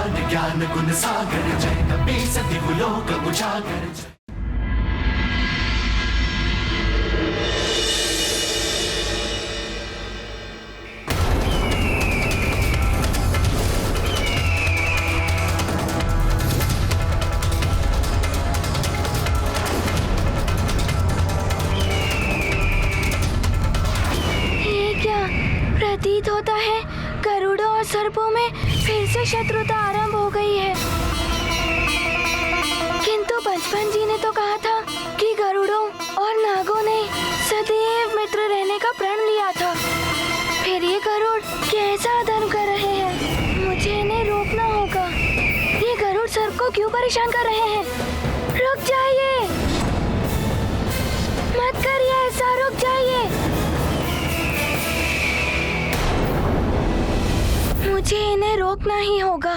हनुमान ज्ञान गुण सागर जय कपीस तिहु लोक उजागर जय। प्रतीत होता है गरुड़ों और सर्पों में फिर से शत्रुता आरंभ हो गई है। किंतु बचपन जी ने तो कहा था कि गरुड़ों और नागों ने सदैव मित्र रहने का प्रण लिया था। फिर ये गरुड़ कैसा अधर्म कर रहे हैं? मुझे इन्हें रोकना होगा। ये गरुड़ सर्प को क्यों परेशान कर रहे हैं? रुक जाइए, मत करिए ऐसा, रुक जाइए। मुझे इन्हें रोकना ही होगा।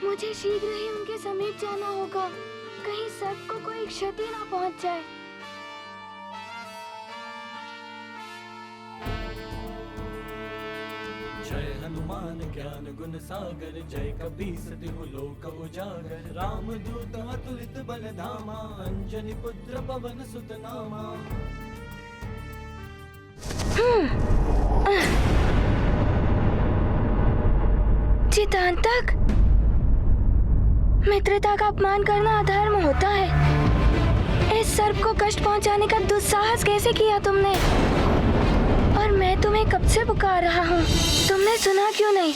मुझे शीघ्र ही उनके समीप जाना होगा, कहीं सर्प को कोई क्षति ना पहुंच जाए। जय हनुमान ज्ञान गुण सागर जय कपीस तिहु लोक उजागर। राम दूत अतुलित बल धामा अंजनी पुत्र पवन सुत नामा। चितांतक, मित्रता का अपमान करना अधर्म होता है। इस सर्प को कष्ट पहुंचाने का दुस्साहस कैसे किया तुमने? और मैं तुम्हें कब से पुकार रहा हूँ, तुमने सुना क्यों नहीं?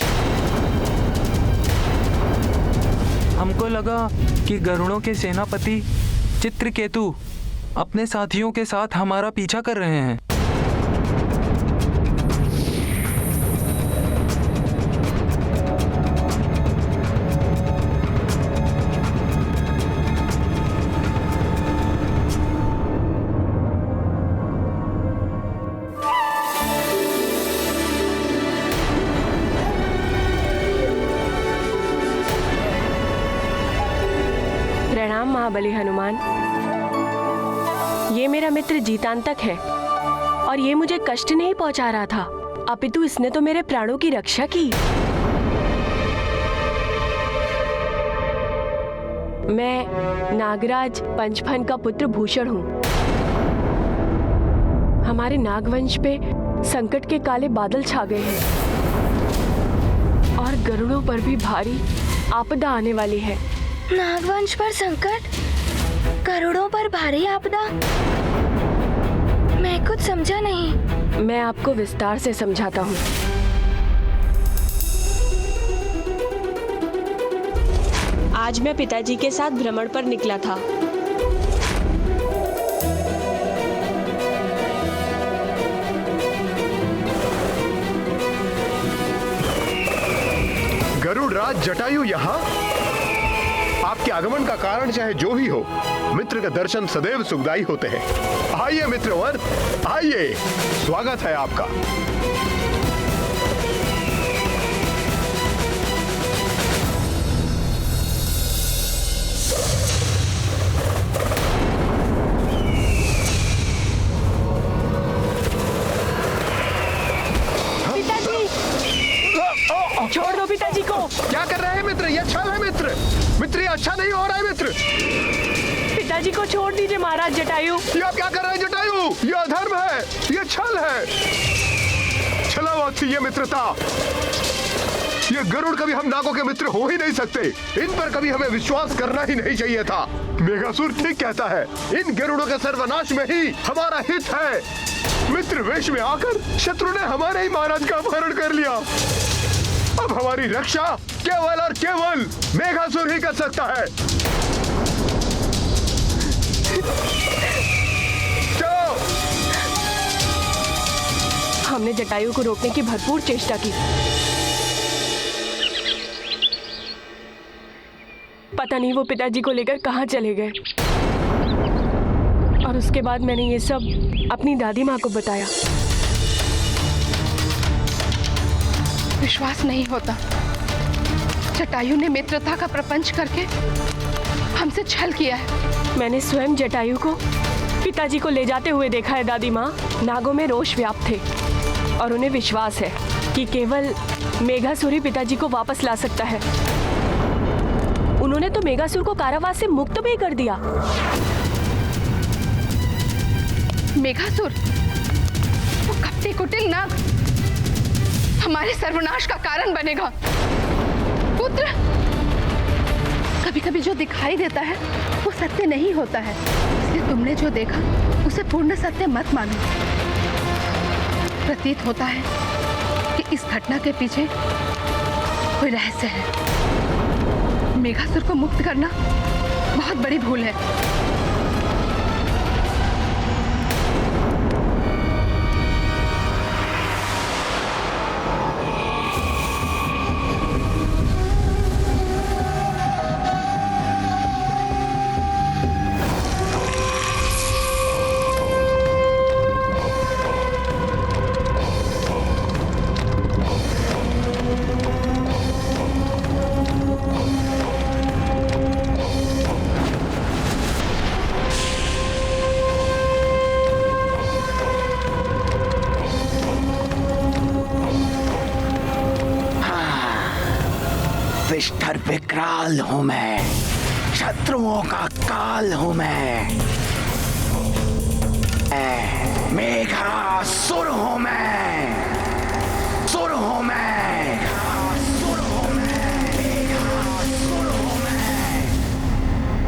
हमको लगा कि गरुड़ों के सेनापति चित्रकेतु अपने साथियों के साथ हमारा पीछा कर रहे हैं। प्रणाम महाबली हनुमान। ये मेरा मित्र जीतांतक है और ये मुझे कष्ट नहीं पहुंचा रहा था, अपितु इसने तो मेरे प्राणों की रक्षा की। मैं नागराज पंचफन का पुत्र भूषण हूँ। हमारे नागवंश पे संकट के काले बादल छा गए हैं और गरुड़ों पर भी भारी आपदा आने वाली है। नागवंश पर संकट, गरुड़ों पर भारी आपदा? मैं कुछ समझा नहीं। मैं आपको विस्तार से समझाता हूँ। आज मैं पिताजी के साथ भ्रमण पर निकला था। गरुड़ राज जटायु यहाँ? आपके आगमन का कारण चाहे जो भी हो, मित्र के दर्शन सदैव सुखदायी होते हैं। आइए मित्रवर, आइए, स्वागत है आपका। पिताजी, छोड़ दो पिताजी को। क्या कर रहे हैं मित्र? ये छल है मित्र। मित्र, ये अच्छा नहीं हो रहा है मित्र। पिताजी को छोड़ दीजिए महाराज जटायु। ये आप क्या कर रहे हैं जटायु? ये अधर्म है, ये छल है। छलावत थी ये मित्रता। ये गरुड़ कभी हम नागों के मित्र हो ही नहीं सकते। इन पर कभी हमें विश्वास करना ही नहीं चाहिए था। मेघासुर ठीक कहता है, इन गरुड़ों के सर्वनाश में ही हमारा हित है। मित्र वेश में आकर शत्रु ने हमारे ही महाराज का अपहरण कर लिया। अब हमारी रक्षा केवल और केवल मेघासुर ही कर सकता है। हमने जटायु को रोकने की भरपूर चेष्टा की। पता नहीं वो पिताजी को लेकर कहाँ चले गए। और उसके बाद मैंने ये सब अपनी दादी माँ को बताया। विश्वास नहीं होता, जटायु ने मित्रता का प्रपंच करके हमसे छल किया है। मैंने स्वयं जटायु को पिताजी को ले जाते हुए देखा है दादी माँ। नागों में रोष व्याप्त थे और उन्हें विश्वास है कि केवल मेघासुर ही पिताजी को वापस ला सकता है। उन्होंने तो मेघासुर को कारावास से मुक्त भी कर दिया। मेघासुर, वो कपटी कुटिल नाग हमारे सर्वनाश का कारण बनेगा। पुत्र, कभी कभी जो दिखाई देता है वो सत्य नहीं होता है, इसलिए तुमने जो देखा उसे पूर्ण सत्य मत मानो। प्रतीत होता है कि इस घटना के पीछे कोई रहस्य है। मेघासुर को मुक्त करना बहुत बड़ी भूल है। विष्ठर विकराल हूं मैं, शत्रुओं का काल हूं मैं। मेघासुर हूं मैं, सुर हूं मैं,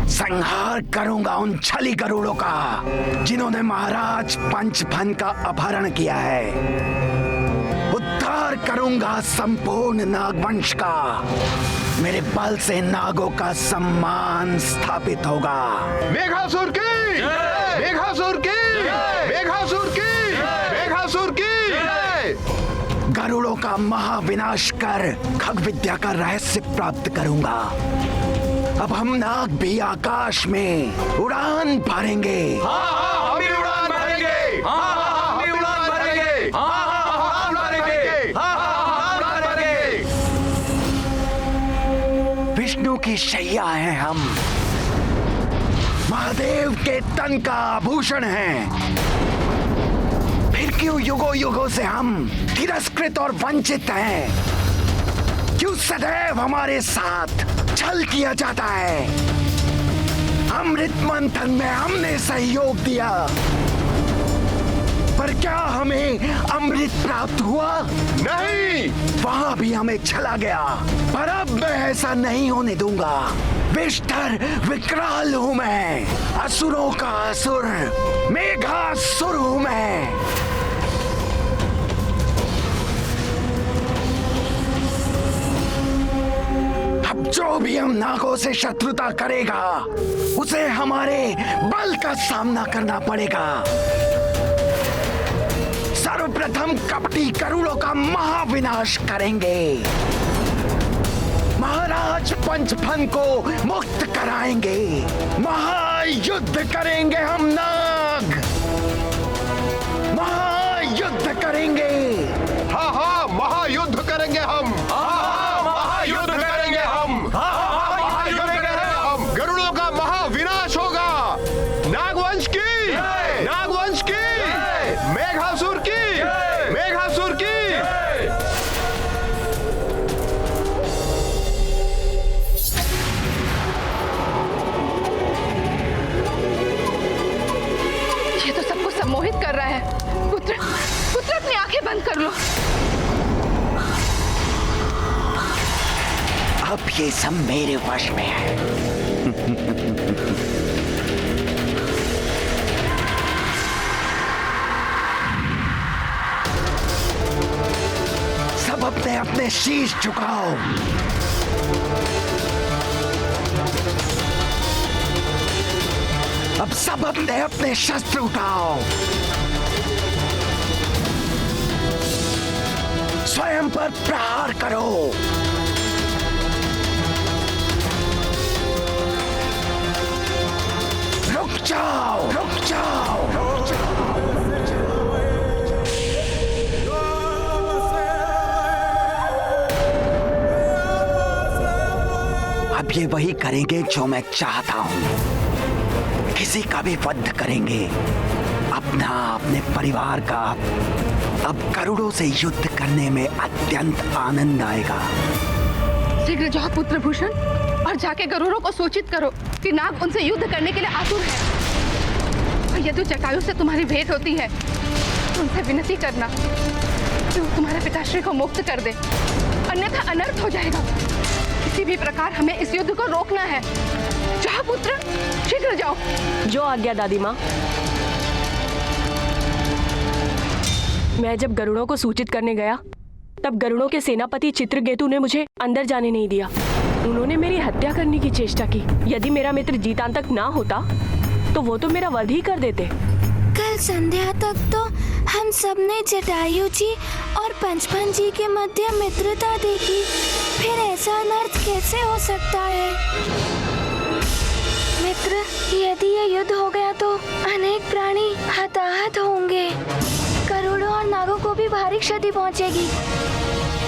संहार करूंगा उन छली गरुड़ों का जिन्होंने महाराज पंचफन का अपहरण किया है। उद्धार करूंगा संपूर्ण नागवंश का। मेरे बल से नागों का सम्मान स्थापित होगा। मेघासुर की, मेघासुर की, मेघासुर की, मेघासुर की। गरुड़ों का महाविनाश कर खग विद्या का रहस्य प्राप्त करूंगा। अब हम नाग भी आकाश में उड़ान भरेंगे। हम भी उड़ान भरेंगे। हम भी उड़ान भरेंगे। हम भरेंगे। विष्णु की शैया हैं हम, महादेव के तन का आभूषण हैं। फिर क्यों युगों युगों से हम तिरस्कृत और वंचित हैं? क्यों सदैव हमारे साथ छल किया जाता है? अमृत मंथन में हमने सहयोग दिया, पर क्या हमें अमृत प्राप्त हुआ? नहीं, वहां भी हमें छला गया। पर अब मैं ऐसा नहीं होने दूंगा। विष्ठर विकराल हूं मैं, असुरों का असुर, मेघासुर हूं मैं। अब जो भी हम नागों से शत्रुता करेगा उसे हमारे बल का सामना करना पड़ेगा। सर्वप्रथम कपटी गरुड़ों का महाविनाश करेंगे। महाराज पंचफन को मुक्त कराएंगे। महायुद्ध करेंगे हम नाग, महायुद्ध करेंगे। हाँ हाँ, महायुद्ध करेंगे हम। हाँ, महायुद्ध करेंगे हम। महायुद्ध करेंगे हम। गरुड़ों का महाविनाश होगा। नागवंश की, नागवंश की, मेघासुर की, मेघासुर की। ये तो सबको सम्मोहित कर रहा है। पुत्र, पुत्र अपनी आंखें बंद कर लो। अब ये सब मेरे वश में है। सब अपने अपने शीश झुकाओ। अब सब अपने अपने शस्त्र उठाओ। स्वयं पर प्रहार करो। रुक जाओ, रुक जाओ, रुक जाओ। अब ये वही करेंगे जो मैं चाहता हूं। किसी का भी वध करेंगे, अपना अपने परिवार का। अब गरुड़ों से युद्ध करने में अत्यंत आनंद आएगा। शीघ्र जाओ पुत्र भूषण और जाके गरुड़ों को सूचित करो कि नाग उनसे युद्ध करने के लिए आतुर है। और यदि जटायु से तुम्हारी भेंट होती है तो उनसे विनती करना कि वो तुम्हारे पिताश्री को मुक्त कर दे, अन्यथा अनर्थ हो जाएगा। किसी भी प्रकार हमें इस युद्ध को रोकना है। जाओ पुत्र, शीघ्र जाओ। जो आज्ञा दादी माँ। मैं जब गरुड़ों को सूचित करने गया तब गरुड़ों के सेनापति चित्रकेतु ने मुझे अंदर जाने नहीं दिया। उन्होंने मेरी हत्या करने की चेष्टा की। यदि मेरा मित्र जीतांतक ना होता तो वो तो मेरा वध ही कर देते। कल संध्या तक तो हम सबने जटायु जी और पंचफन जी के मध्य मित्रता देखी, फिर ऐसा अनर्थ कैसे हो सकता है? मित्र, यदि ये युद्ध हो गया तो अनेक प्राणी हताहत होंगे। गरुड़ों और नागों को भी भारी क्षति पहुंचेगी।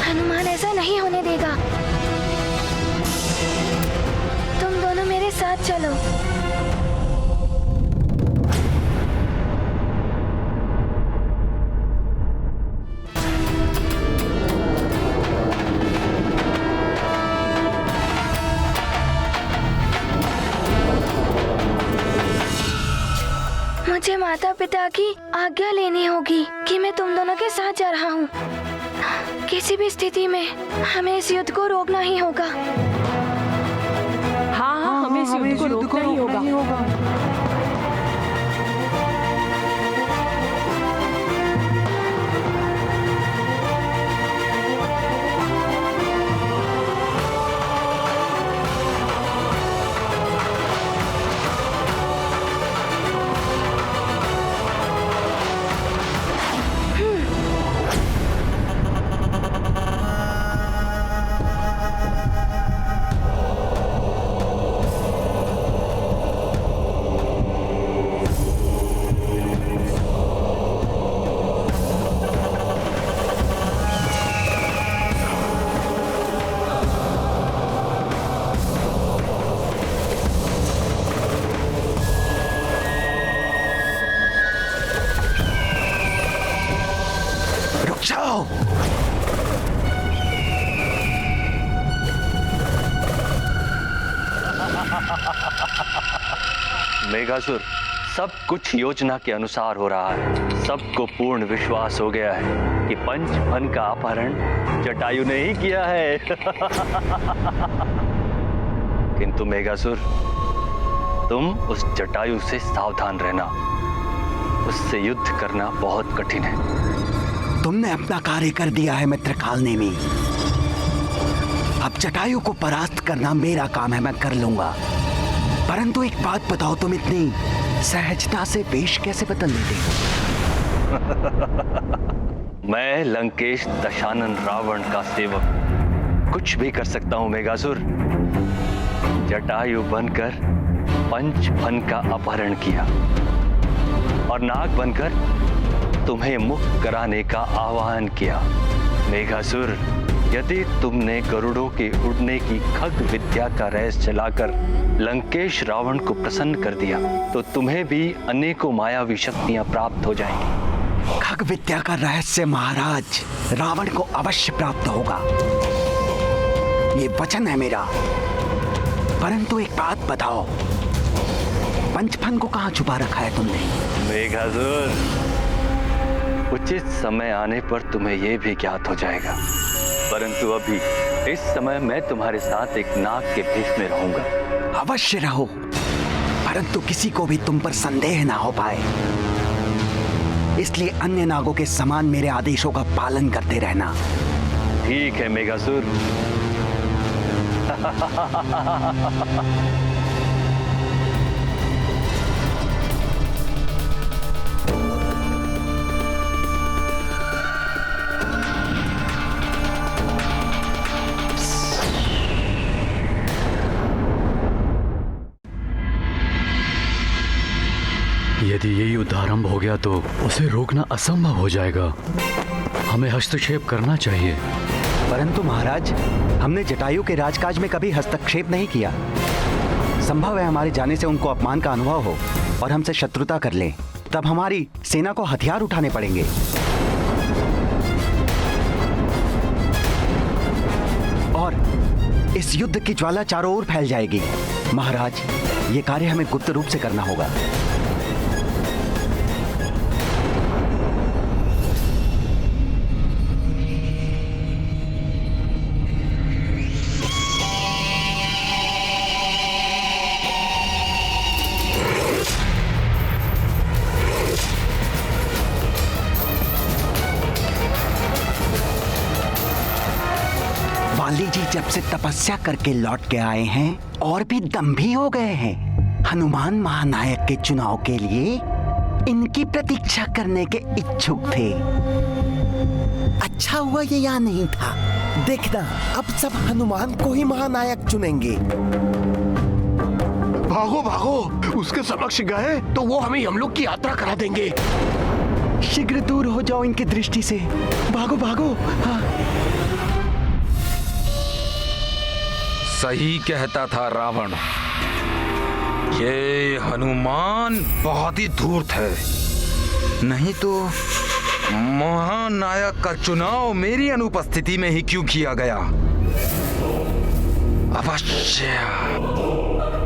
हनुमान ऐसा नहीं होने देगा। तुम दोनों मेरे साथ चलो। मुझे माता पिता की आज्ञा लेनी होगी कि मैं तुम दोनों के साथ जा रहा हूँ। किसी भी स्थिति में हमें इस युद्ध को रोकना ही होगा। हाँ, हमें इस युद्ध को रोकना ही होगा। मेघासुर, सब कुछ योजना के अनुसार हो रहा है। सबको पूर्ण विश्वास हो गया है कि पंचफन का अपहरण जटायु ने ही किया है। किंतु मेघासुर, तुम उस जटायु से सावधान रहना। उससे युद्ध करना बहुत कठिन है। तुमने अपना कार्य कर दिया है मित्र कालनेमी। अब जटायु को परास्त करना मेरा काम है, मैं कर लूंगा। परंतु एक बात बताओ, तुम इतनी सहजता से वेश कैसे बदल लेते हो? मैं लंकेश दशानन रावण का सेवक कुछ भी कर सकता हूं मेघासुर। जटायु बनकर पंचफन का अपहरण किया और नाग बनकर तुम्हें मुक्त कराने का आह्वान किया। मेघासुर, यदि तुमने गरुड़ों के उड़ने की खग विद्या का रहस्य चलाकर लंकेश रावण को प्रसन्न कर दिया तो तुम्हें भी अनेकों मायावी शक्तियां प्राप्त हो जाएंगी। खग विद्या का रहस्य महाराज रावण को अवश्य प्राप्त होगा, ये वचन है मेरा। परंतु एक बात बताओ, पंचफन को कहाँ छुपा रखा है तुमने? मेघासुर, उचित समय आने पर तुम्हें यह भी ज्ञात हो जाएगा। परंतु अभी इस समय मैं तुम्हारे साथ एक नाग के भेष में रहूंगा। अवश्य रहो, परंतु किसी को भी तुम पर संदेह ना हो पाए, इसलिए अन्य नागों के समान मेरे आदेशों का पालन करते रहना। ठीक है मेघासुर। यदि ये युद्ध आरंभ हो गया तो उसे रोकना असंभव हो जाएगा। हमें हस्तक्षेप करना चाहिए। परंतु महाराज, हमने जटायु के राजकाज में कभी हस्तक्षेप नहीं किया। संभव है हमारे जाने से उनको अपमान का अनुभव हो और हमसे शत्रुता कर लें। तब हमारी सेना को हथियार उठाने पड़ेंगे। और इस युद्ध की ज्वाला चारों ओर फैल जाएगी। महाराज, ये कार्य हमें गुप्त रूप से करना होगा। वाली जी जब से तपस्या करके लौट के आए हैं और भी दम्भी हो गए हैं। हनुमान महानायक के चुनाव के लिए इनकी प्रतीक्षा करने के इच्छुक थे। अच्छा हुआ ये यहाँ नहीं था। देखना, अब सब हनुमान को ही महानायक चुनेंगे। भागो भागो, उसके समक्ष गए तो वो हमें यमलोक की यात्रा करा देंगे। शीघ्र दूर हो जाओ इनकी दृष्टि से। भागो भागो। हाँ। सही कहता था रावण, ये हनुमान बहुत ही धूर्त है। नहीं तो महानायक का चुनाव मेरी अनुपस्थिति में ही क्यों किया गया?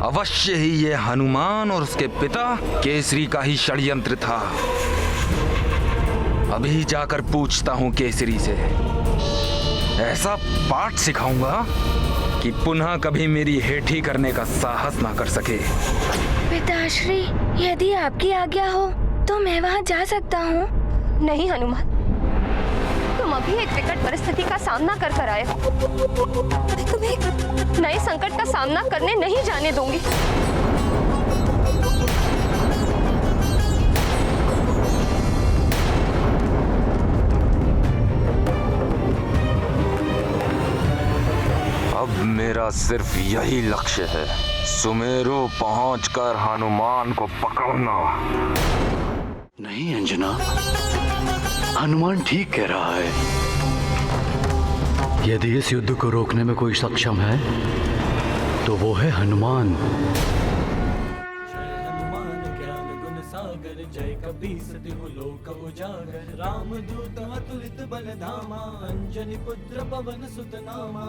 अवश्य ही ये हनुमान और उसके पिता केसरी का ही षड्यंत्र था। अभी जाकर पूछता हूं केसरी से, ऐसा पाठ सिखाऊंगा कि पुनः कभी मेरी हेठी करने का साहस ना कर सके। पिताश्री, यदि आपकी आज्ञा हो तो मैं वहाँ जा सकता हूँ। नहीं हनुमान, तुम अभी एक विकट परिस्थिति का सामना कर आए हो। मैं तुम्हें नए संकट का सामना करने नहीं जाने दूंगी। अब मेरा सिर्फ यही लक्ष्य है, सुमेरु पहुंचकर हनुमान को पकड़ना। नहीं अंजना, हनुमान ठीक कह रहा है। यदि इस युद्ध को रोकने में कोई सक्षम है तो वो है हनुमान। जय हनुमान ज्ञान गुण सागर, जय कपीस तिहु लोक उजागर। राम दूत अतुलित बल धामा, अंजनी पुत्र पवन सुत नामा।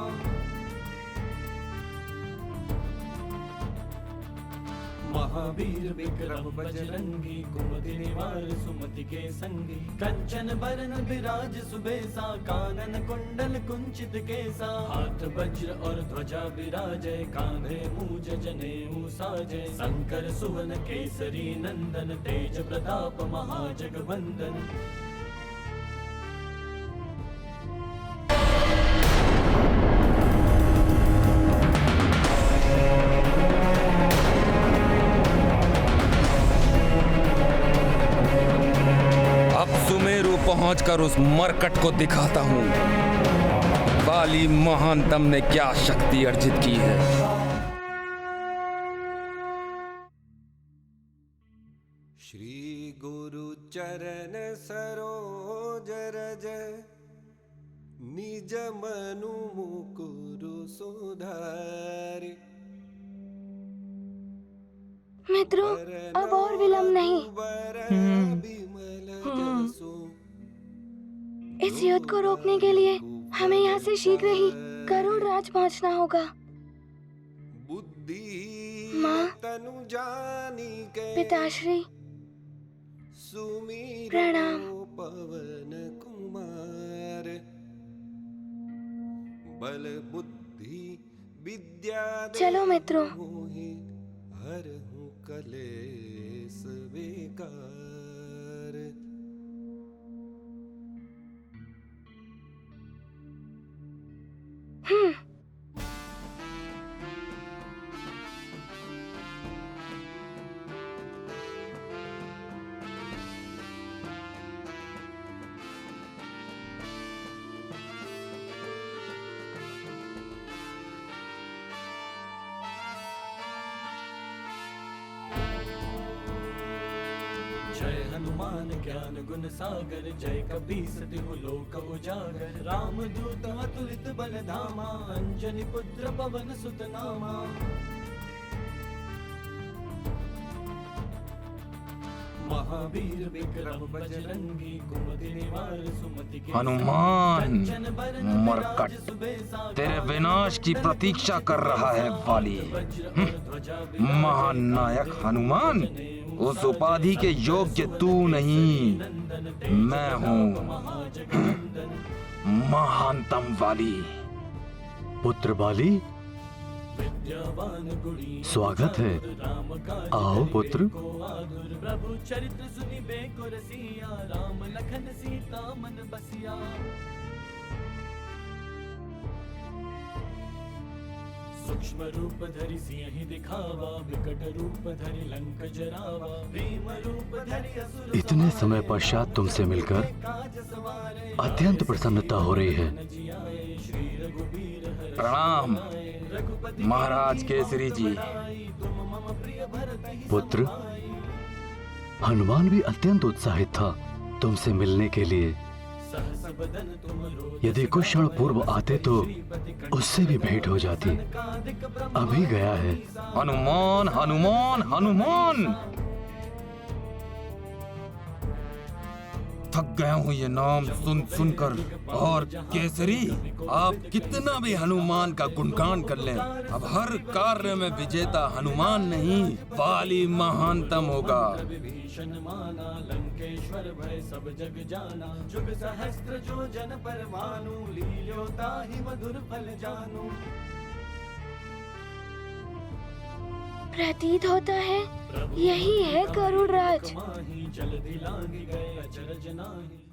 महावीर विक्रम बजरंगी, कुमति निवार सुमति के संगी। कंचन बरन विराज सुबेसा, कानन कुंडल कुंचित केसा। हाथ वज्र और ध्वजा विराजय, कांधे मूज जनेऊ साजय। शंकर सुवन केसरी नंदन, तेज प्रताप महाजगवंदन। पहुंचकर उस मरकट को दिखाता हूं, वाली महानतम ने क्या शक्ति अर्जित की है। श्री गुरु चरण सरोज रज, निज मनु मुकुरु सुधारि। मित्रों, अब और विलंब नहीं। इस युद्ध को रोकने के लिए हमें यहाँ से शीघ्र ही गरुड़ राज पहुँचना होगा। माँ, पिताश्री, प्रणाम। पवन कुमार, बल बुद्धि विद्या। चलो मित्रों। हरहु कलेश विकार। जय हनुमान ज्ञान गुण सागर, जय कपीस तिहु लोक उजागर। राम दूत अतुलित बल धामा, अंजनी पुत्र पवन सुत नामा। महावीर विक्रम बजरंगी कुमति निवार सुमति के हनुमान मरकट तेरे विनाश की प्रतीक्षा कर रहा है वाली। महानायक हनुमान, उस उपाधि के योग्य तू नहीं, मैं हूँ महानतम वाली। पुत्र बाली, स्वागत है। आओ पुत्र। प्रभु चरित्र सुनिबे को रसिया, राम लखन सीता मन बसिया। सूक्ष्म रूप धरि सिंहि दिखावा, विकट रूप धरि लंक जरावा, भीम रूप धरि असुर। इतने समय पश्चात तुमसे मिलकर अत्यंत प्रसन्नता हो रही है। प्रणाम महाराज केसरी जी। पुत्र, हनुमान भी अत्यंत उत्साहित था तुमसे मिलने के लिए। यदि कुछ क्षण पूर्व आते तो उससे भी भेंट हो जाती। अभी गया है। हनुमान हनुमान हनुमान, थक गया हूँ ये नाम सुन सुनकर। और केसरी, आप कितना भी हनुमान का गुणगान कर लें, अब हर कार्य में विजेता हनुमान नहीं, वाली महानतम होगा। विभीषण माना लंकेश्वर भय सब जग जाना, जुग सहस्त्र जो जन पर मानु, लील्यो ताहि मधुर फल जानू। प्रतीत होता है यही है गरुड़ राज। जल्दी लांघ गए अचरज नाही।